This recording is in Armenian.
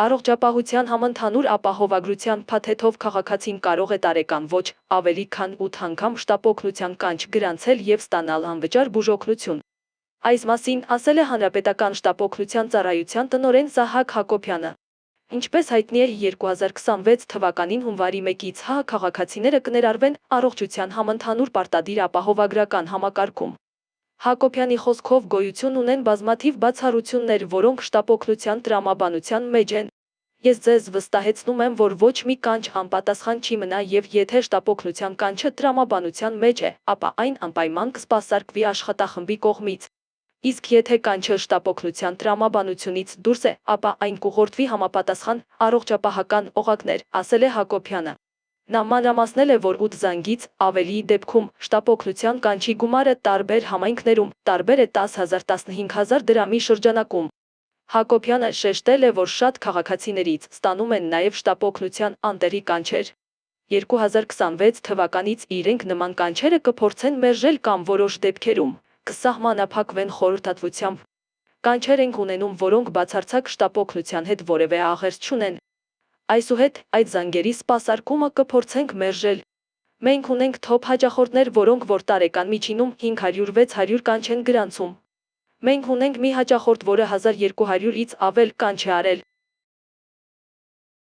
Առողջապահության համընդհանուր ապահովագրության փաթեթով քաղաքացին կարող է տարեկան ոչ ավելի քան 8 անգամ շտապօգնության կանչ գրանցել և ստանալ անվճար բուժօգնություն։ Այս մասին ասել է Հանրապետական շտապօգնության ծառայության տնօրեն Սահակ Հակոբյանը։ Ինչպես հայտնի է, 2026 թվականին հունվարի 1-ից ՀՀ քաղաքացիները կներառվեն առողջության համընդհանուր պարտադիր ապահովագրական համակարգում։ Հակոբյանի խոսքով գոյություն ունեն բազմաթիվ բացառություններ, որոնք շտապօգնության տրամաբանության մեջ են։ Ես ձեզ վստահեցնում եմ, որ ոչ մի կանչ անպատասխան չի մնա և եթե շտապօգնության կանչը տրամաբանության մեջ է, ապա այն անպայման կսպասարկվի աշխատախմբի կողմից։ Իսկ եթե կանչը շտապօգնության տրամաբանությունից դուրս է, ապա այն կուղղորդվի համապատասխան առողջապահական օղակներ, ասել է Հակոբյանը։ Նա մանրամասնել է, որ 8 զանգից ավելիի դեպքում շտապօգնության կանչի գումարը տարբեր համայնքներում տարբեր է 10,000-15,000 դրամի շրջանակում։ Հակոբյանը շեշտել է, որ շատ քաղաքացիներից ստանում են նաև շտապօգնության անտեղի կանչեր։ 2026 թվականից իրենք նման կանչերը կփորձեն մերժել կամ որոշ դեպքերում կսահմանափակվեն խորհրդատվությամբ։ Կանչեր ենք ունենում, որոնք բացարձակ շտապօգնության հետ որևէ աղերս չունեն։ Այսուհետ, այդ զանգերի սպասարկումը կփորձենք մերժել։ Մենք ունենք թոփ հաճախորդներ, որոնք որ տարեկան միջինում 500-600 կանչ են գրանցում։ Մենք ունենք մի հաճախորդ, որը 1200-ից ավել կանչ է արել։